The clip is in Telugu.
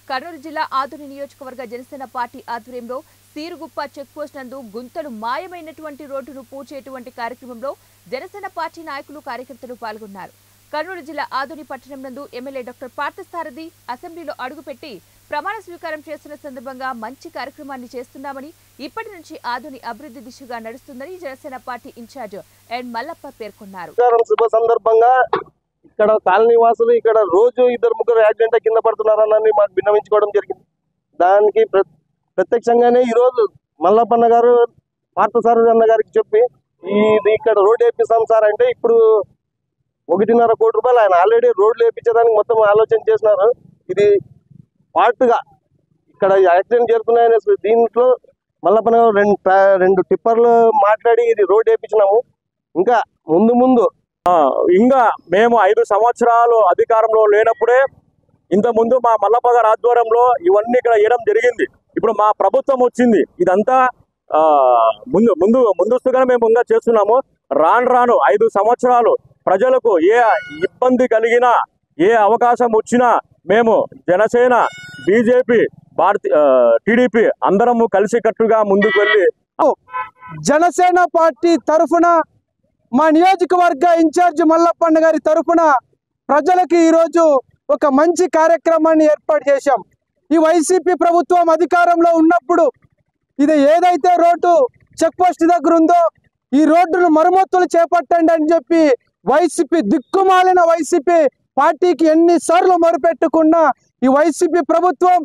కర్నూలు జిల్లా ఆదోని నియోజకవర్గ జనసేన పార్టీ ఆధ్వర్యంలో సీరుగుప్ప చెక్పోస్ట్ నందు గుంతలు మాయమైనటువంటి రోడ్డును పూడ్చేటువంటి కార్యక్రమంలో జనసేన పార్టీ నాయకులు కార్యకర్తలు పాల్గొన్నారు. కర్నూలు జిల్లా ఆదోని పట్టణం నందు ఎమ్మెల్యే డాక్టర్ పార్థసారథి అసెంబ్లీలో అడుగుపెట్టి ప్రమాణ స్వీకారం చేస్తున్న సందర్భంగా మంచి కార్యక్రమాన్ని చేస్తున్నామని, ఇప్పటి నుంచి ఆదోని అభివృద్ధి దిశగా నడుస్తుందని జనసేన పార్టీ ఇన్ఛార్జ్ ఎన్ మల్లప్ప పేర్కొన్నారు. ఇక్కడ కాలనీ వాసులు ఇక్కడ రోజు 2-3 యాక్సిడెంట్ కింద పడుతున్నారని మాకు విన్నవించుకోవడం జరిగింది. దానికి ప్రత్యక్షంగానే ఈ రోజు మల్లప్పన్న గారు పార్థసారథి అన్న గారికి చెప్పి ఇది ఇక్కడ రోడ్డు వేపిస్తాం సార్ అంటే ఇప్పుడు 1.5 కోటి రూపాయలు ఆయన ఆల్రెడీ రోడ్లు వేయించడానికి మొత్తం ఆలోచన చేసినారు. ఇది పార్ట్గా ఇక్కడ యాక్సిడెంట్ జరుగుతున్నాయనే దీంట్లో మల్లప్పన్న గారు 2 టిప్పర్లు మాట్లాడి ఇది రోడ్డు వేయించినాము. ఇంకా ముందు ఇంకా మేము 5 సంవత్సరాలు అధికారంలో లేనప్పుడే ఇంతకుముందు మా మల్లప్ప గారి ఆధ్వర్యంలో ఇవన్నీ ఇక్కడ వేయడం జరిగింది. ఇప్పుడు మా ప్రభుత్వం వచ్చింది, ఇదంతా ముందస్తుగానే మేము ఇంకా చేస్తున్నాము. రాను 5 సంవత్సరాలు ప్రజలకు ఏ ఇబ్బంది కలిగినా ఏ అవకాశం వచ్చినా మేము జనసేన, బీజేపీ, టీడీపీ అందరము కలిసికట్టుగా ముందుకు వెళ్ళి జనసేన పార్టీ తరఫున మా నియోజకవర్గ ఇన్ఛార్జ్ మల్లప్పన్న గారి తరఫున ప్రజలకు ఈరోజు ఒక మంచి కార్యక్రమాన్ని ఏర్పాటు చేశాం. ఈ వైసీపీ ప్రభుత్వం అధికారంలో ఉన్నప్పుడు ఇది ఏదైతే రోడ్డు చెక్ పోస్ట్ దగ్గర ఉందో ఈ రోడ్డును మరమ్మతులు చేపట్టండి అని చెప్పి వైసీపీ దిక్కుమాలిన వైసీపీ పార్టీకి ఎన్నిసార్లు మొరుపెట్టుకున్నా ఈ వైసీపీ ప్రభుత్వం